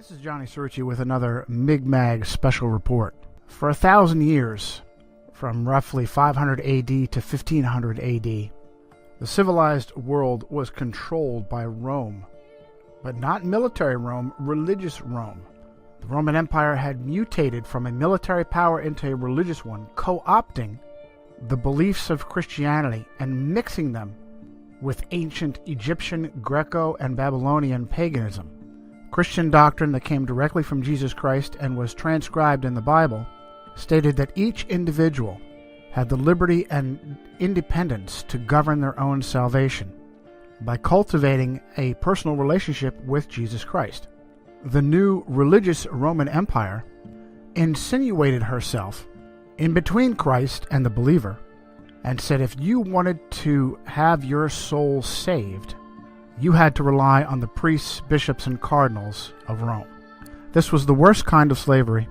This is Johnny Cerrucci with another Mig-Mag special report. For 1,000 years, from roughly 500 AD to 1500 AD, the civilized world was controlled by Rome, but not military Rome, religious Rome. The Roman Empire had mutated from a military power into a religious one, co-opting the beliefs of Christianity and mixing them with ancient Egyptian, Greco, and Babylonian paganism. Christian doctrine that came directly from Jesus Christ and was transcribed in the Bible stated that each individual had the liberty and independence to govern their own salvation by cultivating a personal relationship with Jesus Christ. The new religious Roman Empire insinuated herself in between Christ and the believer and said if you wanted to have your soul saved, you had to rely on the priests, bishops, and cardinals of Rome. This was the worst kind of slavery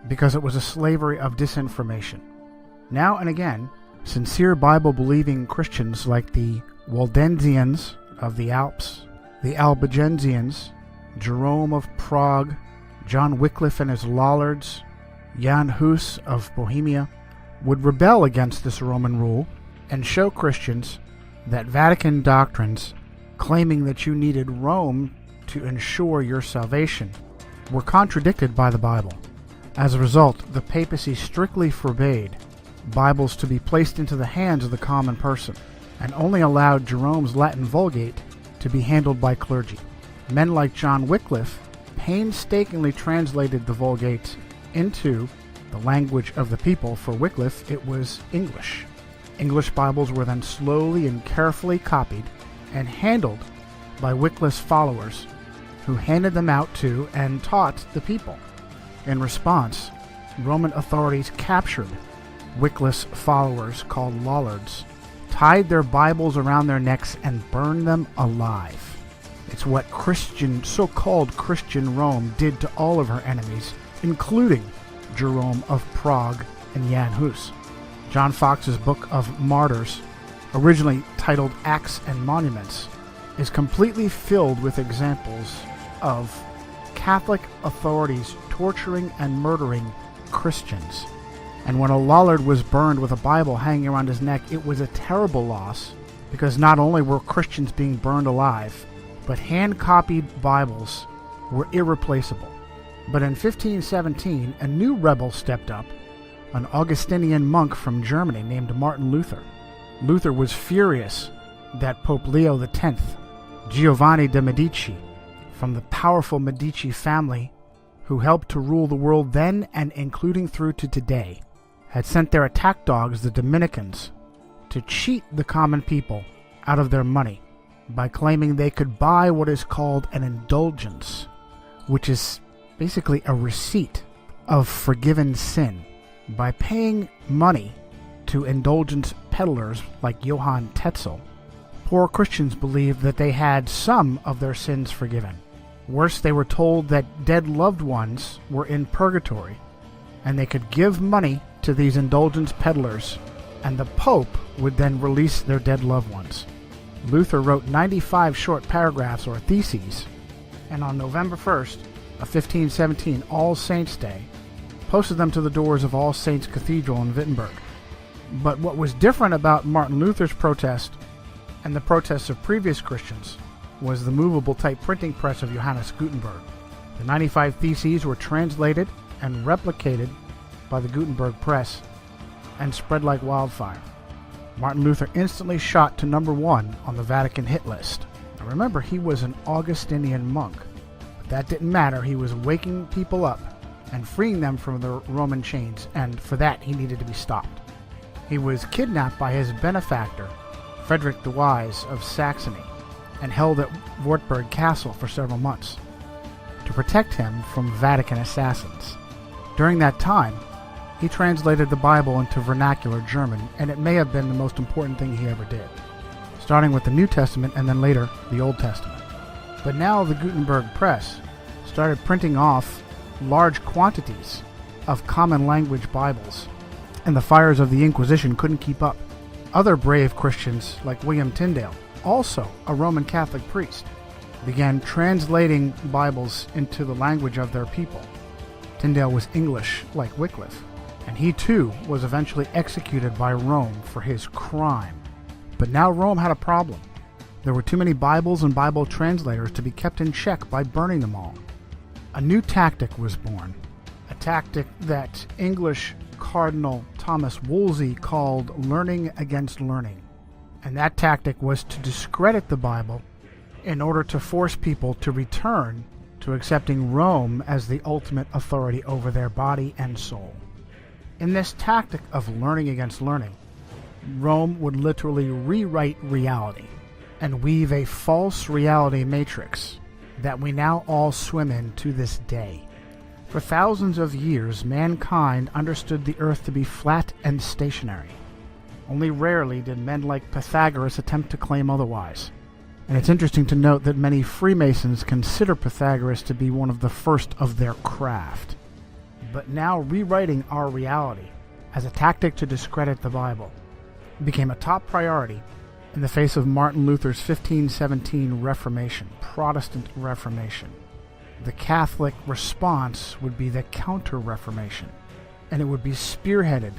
because it was a slavery of disinformation. Now and again, sincere Bible-believing Christians like the Waldensians of the Alps, the Albigensians, Jerome of Prague, John Wycliffe and his Lollards, Jan Hus of Bohemia, would rebel against this Roman rule and show Christians that Vatican doctrines claiming that you needed Rome to ensure your salvation were contradicted by the Bible. As a result, the papacy strictly forbade Bibles to be placed into the hands of the common person and only allowed Jerome's Latin Vulgate to be handled by clergy. Men like John Wycliffe painstakingly translated the Vulgate into the language of the people. For Wycliffe, it was English. English Bibles were then slowly and carefully copied and handled by Wycliffe's followers, who handed them out to and taught the people. In response, Roman authorities captured Wycliffe's followers, called Lollards, tied their Bibles around their necks, and burned them alive. It's what so-called Christian Rome did to all of her enemies, including Jerome of Prague and Jan Hus. John Fox's Book of Martyrs, originally titled Acts and Monuments, is completely filled with examples of Catholic authorities torturing and murdering Christians. And when a Lollard was burned with a Bible hanging around his neck, it was a terrible loss, because not only were Christians being burned alive, but hand-copied Bibles were irreplaceable. But in 1517, a new rebel stepped up, an Augustinian monk from Germany named Martin Luther. Luther was furious that Pope Leo X, Giovanni de' Medici, from the powerful Medici family who helped to rule the world then and including through to today, had sent their attack dogs, the Dominicans, to cheat the common people out of their money by claiming they could buy what is called an indulgence, which is basically a receipt of forgiven sin. By paying money to indulgence peddlers like Johann Tetzel, poor Christians believed that they had some of their sins forgiven. Worse, they were told that dead loved ones were in purgatory, and they could give money to these indulgence peddlers, and the Pope would then release their dead loved ones. Luther wrote 95 short paragraphs or theses, and on November 1st of 1517, All Saints' Day, posted them to the doors of All Saints Cathedral in Wittenberg. But what was different about Martin Luther's protest and the protests of previous Christians was the movable type printing press of Johannes Gutenberg. The 95 theses were translated and replicated by the Gutenberg press and spread like wildfire. Martin Luther instantly shot to #1 on the Vatican hit list. Now remember, he was an Augustinian monk, but that didn't matter. He was waking people up and freeing them from their Roman chains, and for that he needed to be stopped. He was kidnapped by his benefactor, Frederick the Wise of Saxony, and held at Wartburg Castle for several months to protect him from Vatican assassins. During that time, he translated the Bible into vernacular German, and it may have been the most important thing he ever did, starting with the New Testament and then later the Old Testament. But now the Gutenberg press started printing off large quantities of common language Bibles, and the fires of the Inquisition couldn't keep up. Other brave Christians, like William Tyndale, also a Roman Catholic priest, began translating Bibles into the language of their people. Tyndale was English, like Wycliffe, and he too was eventually executed by Rome for his crime. But now Rome had a problem. There were too many Bibles and Bible translators to be kept in check by burning them all. A new tactic was born, a tactic that English Cardinal Thomas Wolsey called learning against learning. And that tactic was to discredit the Bible in order to force people to return to accepting Rome as the ultimate authority over their body and soul. In this tactic of learning against learning, Rome would literally rewrite reality and weave a false reality matrix that we now all swim in to this day. For thousands of years, mankind understood the earth to be flat and stationary. Only rarely did men like Pythagoras attempt to claim otherwise. And it's interesting to note that many Freemasons consider Pythagoras to be one of the first of their craft. But now rewriting our reality as a tactic to discredit the Bible became a top priority in the face of Martin Luther's 1517 Reformation, Protestant Reformation. The Catholic response would be the Counter-Reformation, and it would be spearheaded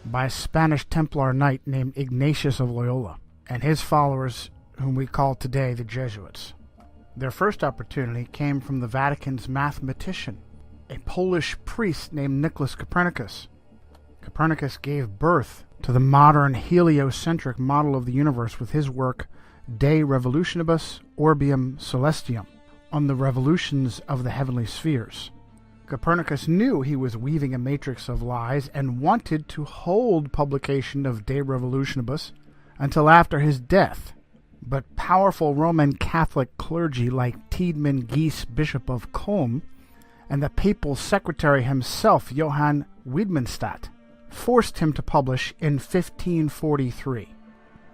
by a Spanish Templar knight named Ignatius of Loyola and his followers, whom we call today the Jesuits. Their first opportunity came from the Vatican's mathematician, a Polish priest named Nicholas Copernicus. Copernicus gave birth to the modern heliocentric model of the universe with his work De Revolutionibus Orbium Celestium, on the revolutions of the heavenly spheres. Copernicus knew he was weaving a matrix of lies and wanted to hold publication of De Revolutionibus until after his death. But powerful Roman Catholic clergy like Tiedemann Gies, Bishop of Culm, and the papal secretary himself, Johann Wiedmanstadt, forced him to publish in 1543.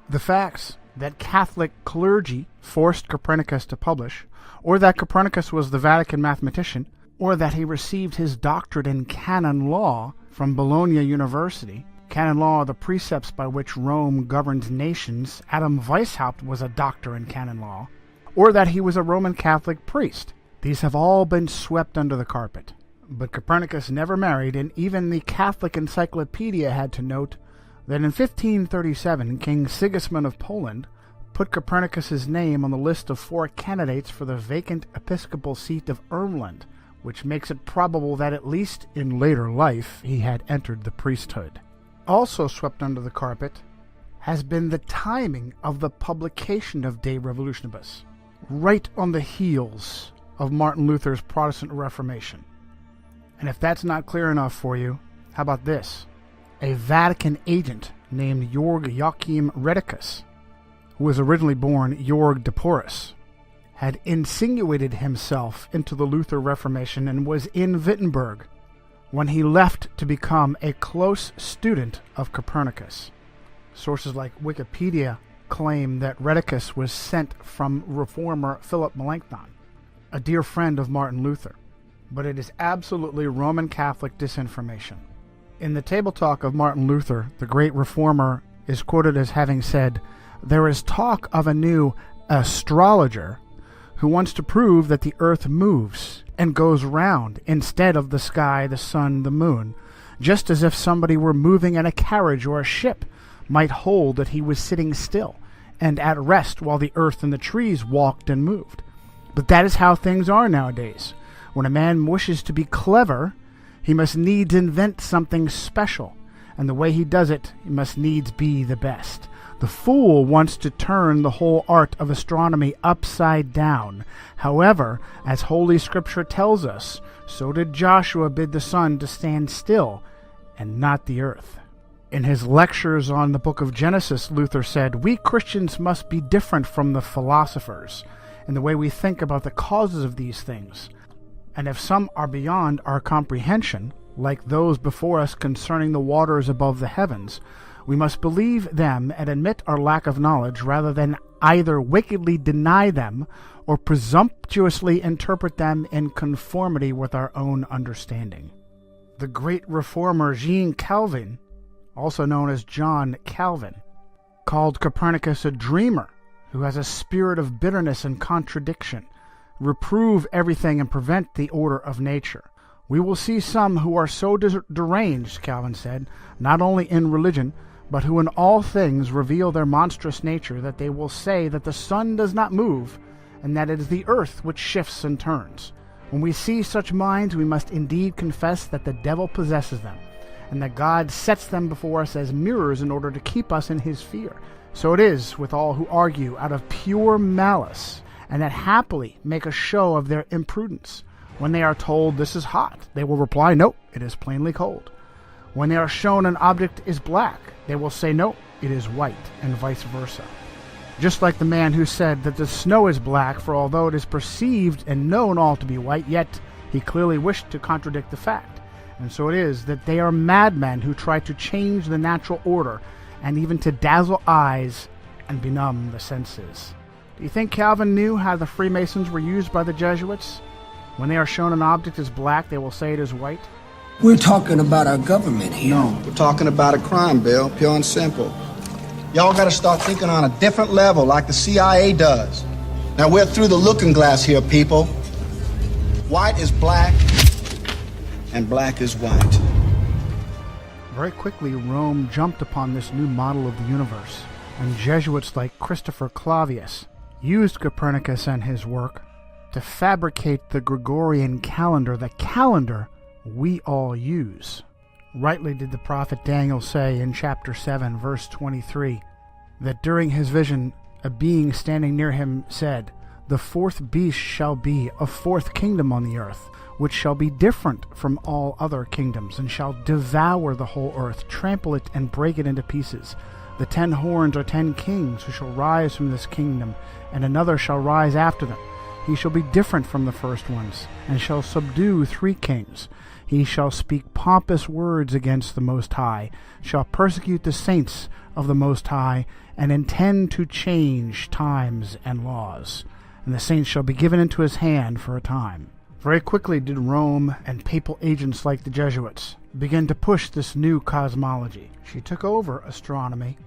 The facts that Catholic clergy forced Copernicus to publish, or that Copernicus was the Vatican mathematician, or that he received his doctorate in canon law from Bologna University. Canon law are the precepts by which Rome governs nations. Adam Weishaupt was a doctor in canon law. Or that he was a Roman Catholic priest. These have all been swept under the carpet. But Copernicus never married, and even the Catholic Encyclopedia had to note that in 1537 King Sigismund of Poland put Copernicus's name on the list of 4 candidates for the vacant episcopal seat of Ermland, which makes it probable that at least in later life he had entered the priesthood. Also swept under the carpet has been the timing of the publication of De Revolutionibus, right on the heels of Martin Luther's Protestant Reformation. And if that's not clear enough for you, how about this? A Vatican agent named Georg Joachim Redicus, who was originally born Georg de Porus, had insinuated himself into the Luther Reformation and was in Wittenberg when he left to become a close student of Copernicus. Sources like Wikipedia claim that Redicus was sent from reformer Philip Melanchthon, a dear friend of Martin Luther, but it is absolutely Roman Catholic disinformation. In the Table Talk of Martin Luther, the great reformer is quoted as having said, "There is talk of a new astrologer who wants to prove that the earth moves and goes round instead of the sky, the sun, the moon, just as if somebody were moving in a carriage or a ship might hold that he was sitting still and at rest while the earth and the trees walked and moved. But that is how things are nowadays. When a man wishes to be clever, He must needs invent something special, and the way he does it, he must needs be the best. The fool wants to turn the whole art of astronomy upside down. However, as Holy Scripture tells us, so did Joshua bid the sun to stand still, and not the earth. In his lectures on the book of Genesis, Luther said, "We Christians must be different from the philosophers in the way we think about the causes of these things. And if some are beyond our comprehension, like those before us concerning the waters above the heavens, we must believe them and admit our lack of knowledge rather than either wickedly deny them or presumptuously interpret them in conformity with our own understanding." The great reformer Jean Calvin, also known as John Calvin, called Copernicus a dreamer who has a spirit of bitterness and contradiction, reprove everything and prevent the order of nature. "We will see some who are so deranged," Calvin said, "not only in religion, but who in all things reveal their monstrous nature, that they will say that the sun does not move, and that it is the earth which shifts and turns. When we see such minds, we must indeed confess that the devil possesses them, and that God sets them before us as mirrors in order to keep us in his fear. So it is with all who argue out of pure malice, and that happily make a show of their imprudence. When they are told this is hot, they will reply, no, it is plainly cold. When they are shown an object is black, they will say, no, it is white, and vice versa. Just like the man who said that the snow is black, for although it is perceived and known all to be white, yet he clearly wished to contradict the fact. And so it is that they are madmen who try to change the natural order, and even to dazzle eyes and benumb the senses. Do you think Calvin knew how the Freemasons were used by the Jesuits? When they are shown an object as black, they will say it is white. We're talking about our government here. No, we're talking about a crime, Bill, pure and simple. Y'all gotta start thinking on a different level like the CIA does. Now we're through the looking glass here, people. White is black, and black is white. Very quickly, Rome jumped upon this new model of the universe, and Jesuits like Christopher Clavius used Copernicus and his work to fabricate the Gregorian calendar, the calendar we all use. Rightly did the prophet Daniel say in chapter 7, verse 23, that during his vision, a being standing near him said, "The fourth beast shall be a fourth kingdom on the earth, which shall be different from all other kingdoms, and shall devour the whole earth, trample it, and break it into pieces. The 10 horns are 10 kings who shall rise from this kingdom, and another shall rise after them. He shall be different from the first ones, and shall subdue 3 kings. He shall speak pompous words against the Most High, shall persecute the saints of the Most High, and intend to change times and laws. And the saints shall be given into his hand for a time." Very quickly did Rome and papal agents like the Jesuits begin to push this new cosmology. She took over astronomy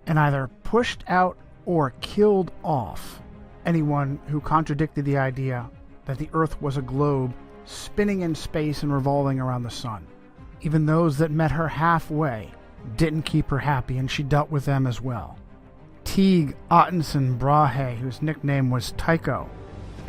and either pushed out or killed off anyone who contradicted the idea that the Earth was a globe spinning in space and revolving around the sun. Even those that met her halfway didn't keep her happy, and she dealt with them as well. Teague Ottenson Brahe, whose nickname was Tycho,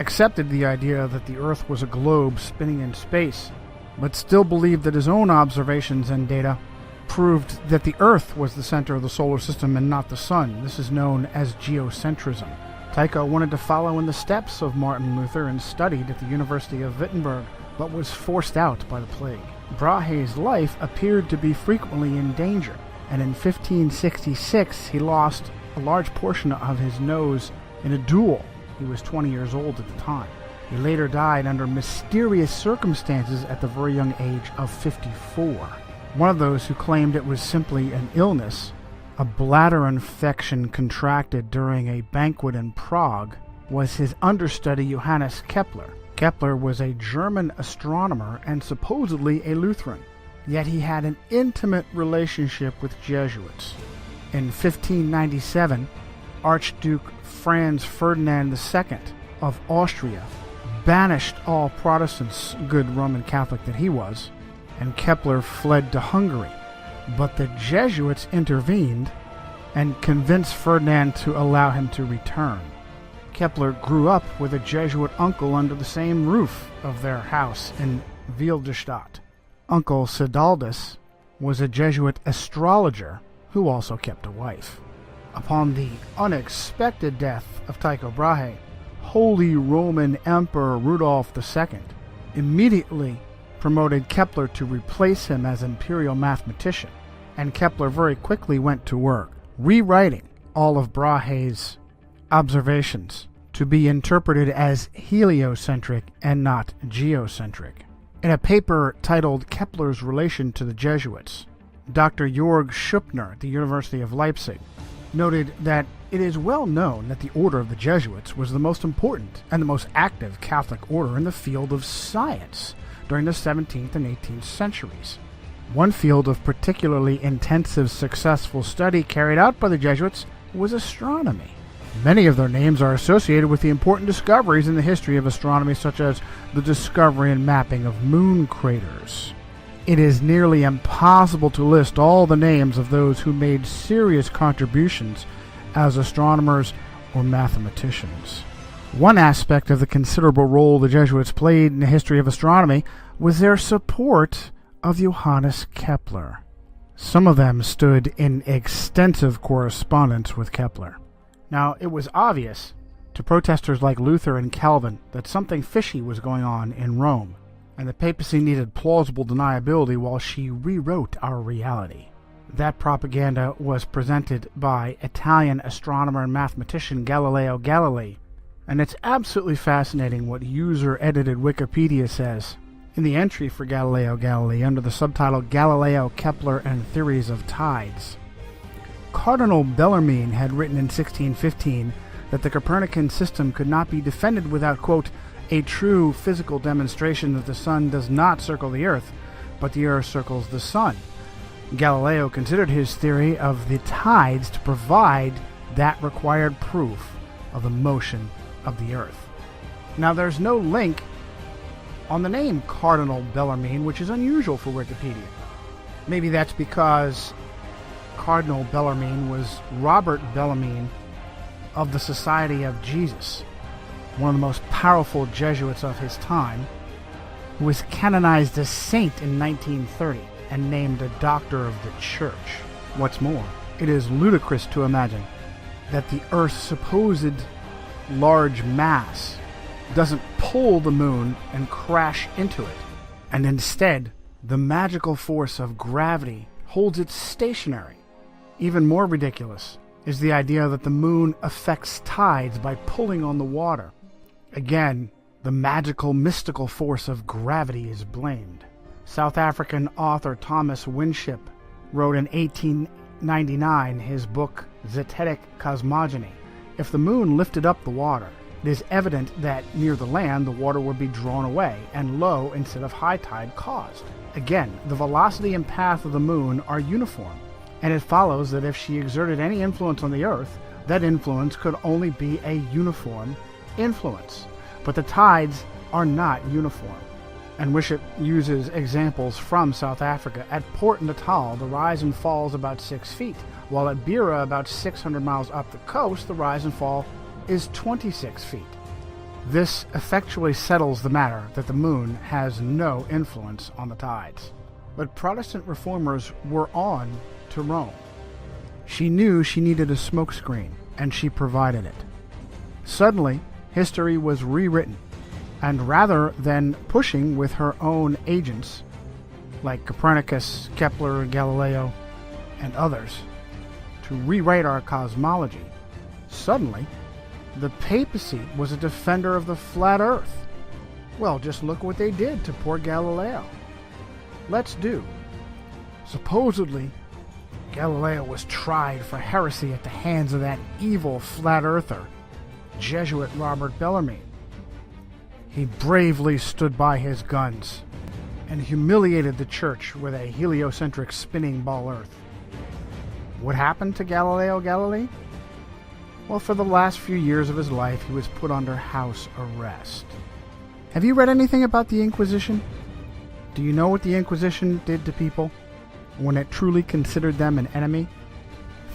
accepted the idea that the Earth was a globe spinning in space, but still believed that his own observations and data proved that the Earth was the center of the solar system and not the sun. This is known as geocentrism. Tycho wanted to follow in the steps of Martin Luther and studied at the University of Wittenberg, but was forced out by the plague. Brahe's life appeared to be frequently in danger, and in 1566 he lost a large portion of his nose in a duel. He was 20 years old at the time. He later died under mysterious circumstances at the very young age of 54. One of those who claimed it was simply an illness, a bladder infection contracted during a banquet in Prague, was his understudy Johannes Kepler. Kepler was a German astronomer and supposedly a Lutheran, yet he had an intimate relationship with Jesuits. In 1597, Archduke Franz Ferdinand II of Austria banished all Protestants, good Roman Catholic that he was, and Kepler fled to Hungary. But the Jesuits intervened and convinced Ferdinand to allow him to return. Kepler grew up with a Jesuit uncle under the same roof of their house in Wilderstadt. Uncle Sidaldus was a Jesuit astrologer who also kept a wife. Upon the unexpected death of Tycho Brahe, Holy Roman Emperor Rudolf II immediately promoted Kepler to replace him as imperial mathematician, and Kepler very quickly went to work, rewriting all of Brahe's observations to be interpreted as heliocentric and not geocentric. In a paper titled Kepler's Relation to the Jesuits, Dr. Jörg Schuppner at the University of Leipzig noted that it is well known that the order of the Jesuits was the most important and the most active Catholic order in the field of science during the 17th and 18th centuries. One field of particularly intensive successful study carried out by the Jesuits was astronomy. Many of their names are associated with the important discoveries in the history of astronomy, such as the discovery and mapping of moon craters. It is nearly impossible to list all the names of those who made serious contributions as astronomers or mathematicians. One aspect of the considerable role the Jesuits played in the history of astronomy was their support of Johannes Kepler. Some of them stood in extensive correspondence with Kepler. Now, it was obvious to protesters like Luther and Calvin that something fishy was going on in Rome, and the papacy needed plausible deniability while she rewrote our reality. That propaganda was presented by Italian astronomer and mathematician Galileo Galilei, and it's absolutely fascinating what user-edited Wikipedia says. In the entry for Galileo Galilei, under the subtitle Galileo, Kepler, and Theories of Tides, Cardinal Bellarmine had written in 1615 that the Copernican system could not be defended without, quote, a true physical demonstration that the sun does not circle the earth, but the earth circles the sun. Galileo considered his theory of the tides to provide that required proof of the motion of the earth. Now, there's no link on the name Cardinal Bellarmine, which is unusual for Wikipedia. Maybe that's because Cardinal Bellarmine was Robert Bellarmine of the Society of Jesus, one of the most powerful Jesuits of his time, who was canonized as saint in 1930 and named a doctor of the church. What's more, it is ludicrous to imagine that the Earth's supposed large mass doesn't pull the moon and crash into it, and instead the magical force of gravity holds it stationary. Even more ridiculous is the idea that the moon affects tides by pulling on the water. Again, the magical, mystical force of gravity is blamed. South African author Thomas Winship wrote in 1899 his book Zetetic Cosmogony. If the moon lifted up the water, it is evident that near the land the water would be drawn away and low instead of high tide caused. Again, the velocity and path of the moon are uniform, and it follows that if she exerted any influence on the earth, that influence could only be a uniform influence. But the tides are not uniform. And Winship uses examples from South Africa. At Port Natal, the rise and fall is about 6 feet, while at Beira, about 600 miles up the coast, the rise and fall is 26 feet. This effectually settles the matter that the moon has no influence on the tides. But Protestant reformers were on to Rome. She knew she needed a smokescreen, and she provided it. Suddenly, history was rewritten, and rather than pushing with her own agents, like Copernicus, Kepler, Galileo, and others, to rewrite our cosmology, suddenly the papacy was a defender of the flat earth. Well, just look what they did to poor Galileo. Let's do. Supposedly, Galileo was tried for heresy at the hands of that evil flat earther, Jesuit Robert Bellarmine. He bravely stood by his guns and humiliated the church with a heliocentric spinning ball earth. What happened to Galileo Galilei? Well, for the last few years of his life, he was put under house arrest. Have you read anything about the Inquisition? Do you know what the Inquisition did to people when it truly considered them an enemy?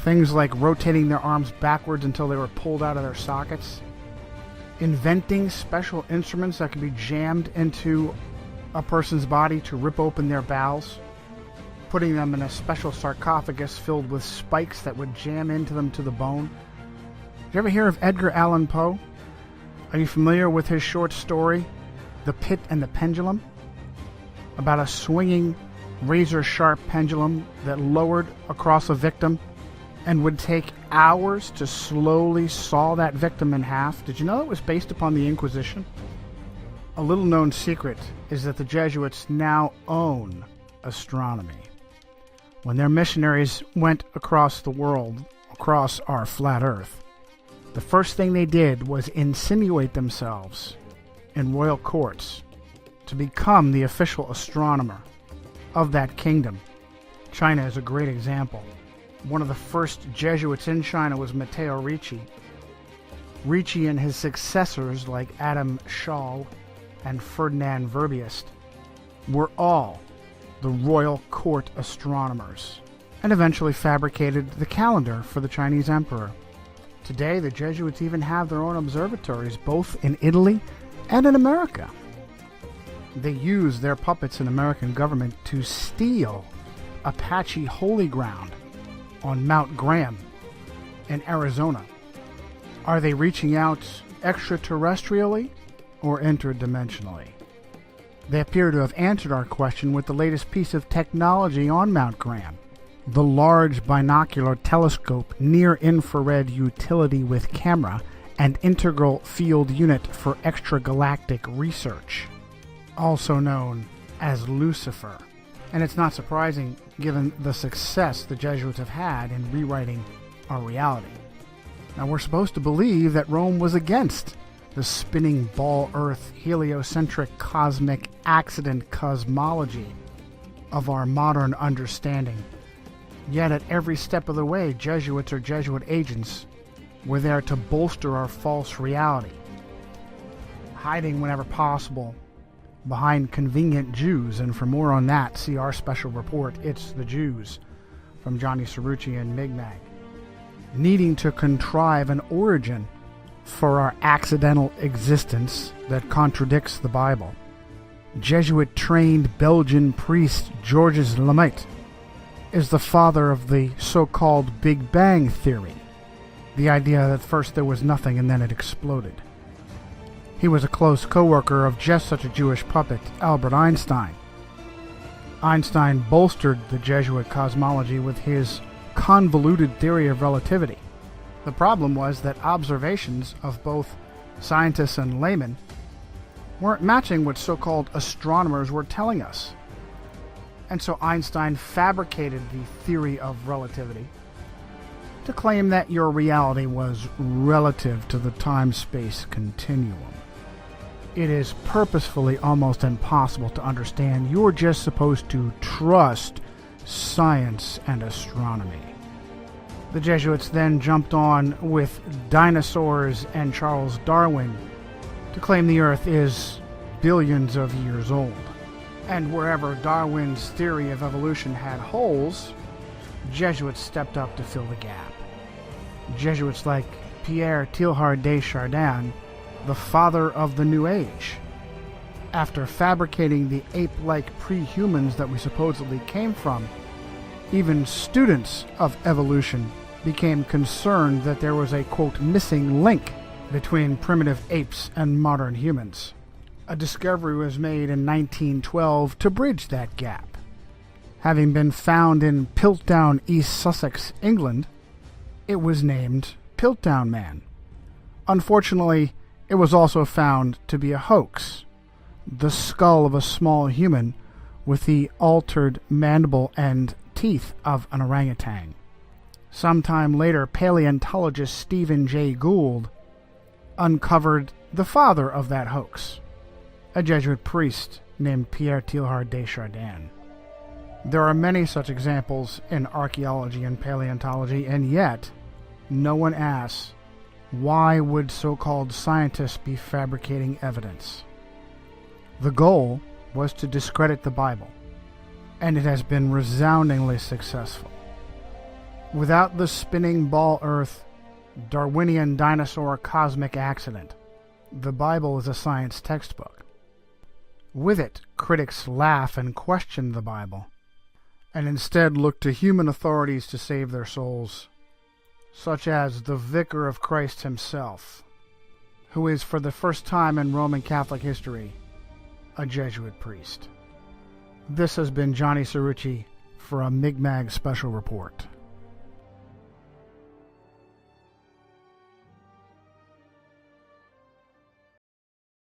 Things like rotating their arms backwards until they were pulled out of their sockets, inventing special instruments that could be jammed into a person's body to rip open their bowels, putting them in a special sarcophagus filled with spikes that would jam into them to the bone. Did you ever hear of Edgar Allan Poe? Are you familiar with his short story, The Pit and the Pendulum? About a swinging, razor-sharp pendulum that lowered across a victim and would take hours to slowly saw that victim in half. Did you know it was based upon the Inquisition? A little-known secret is that the Jesuits now own astronomy. When their missionaries went across the world, across our flat earth, the first thing they did was insinuate themselves in royal courts to become the official astronomer of that kingdom. China is a great example. One of the first Jesuits in China was Matteo Ricci. Ricci and his successors like Adam Schall and Ferdinand Verbiest were all the royal court astronomers and eventually fabricated the calendar for the Chinese emperor. Today, the Jesuits even have their own observatories both in Italy and in America. They use their puppets in American government to steal Apache holy ground on Mount Graham in Arizona. Are they reaching out extraterrestrially or interdimensionally? They appear to have answered our question with the latest piece of technology on Mount Graham, the Large Binocular Telescope Near-Infrared Utility with Camera and Integral Field Unit for Extragalactic Research, also known as Lucifer. And it's not surprising given the success the Jesuits have had in rewriting our reality. Now, we're supposed to believe that Rome was against the spinning ball Earth heliocentric cosmic accident cosmology of our modern understanding. Yet at every step of the way, Jesuits or Jesuit agents were there to bolster our false reality, hiding whenever possible behind convenient Jews. And for more on that, see our special report, It's the Jews, from Johnny Cerrucci and Migmag. Needing to contrive an origin for our accidental existence that contradicts the Bible, Jesuit-trained Belgian priest Georges Lemaitre is the father of the so-called Big Bang Theory, the idea that first there was nothing and then it exploded. He was a close co-worker of just such a Jewish puppet, Albert Einstein. Einstein bolstered the Jesuit cosmology with his convoluted theory of relativity. The problem was that observations of both scientists and laymen weren't matching what so-called astronomers were telling us. And so Einstein fabricated the theory of relativity to claim that your reality was relative to the time-space continuum. It is purposefully almost impossible to understand. You're just supposed to trust science and astronomy. The Jesuits then jumped on with dinosaurs and Charles Darwin to claim the Earth is billions of years old. And wherever Darwin's theory of evolution had holes, Jesuits stepped up to fill the gap. Jesuits like Pierre Teilhard de Chardin, the father of the New Age, after fabricating the ape-like pre-humans that we supposedly came from, even students of evolution became concerned that there was a, quote, missing link between primitive apes and modern humans. A discovery was made in 1912 to bridge that gap. Having been found in Piltdown, East Sussex, England, it was named Piltdown Man. Unfortunately, it was also found to be a hoax, the skull of a small human with the altered mandible and teeth of an orangutan. Sometime later, paleontologist Stephen Jay Gould uncovered the father of that hoax, a Jesuit priest named Pierre Teilhard de Chardin. There are many such examples in archaeology and paleontology, and yet no one asks, why would so-called scientists be fabricating evidence? The goal was to discredit the Bible, and it has been resoundingly successful. Without the spinning ball Earth, Darwinian dinosaur cosmic accident, the Bible is a science textbook. With it, critics laugh and question the Bible, and instead look to human authorities to save their souls, such as the Vicar of Christ himself, who is for the first time in Roman Catholic history a Jesuit priest. This has been Johnny Cerrucci for a Mi'kmaq Special Report.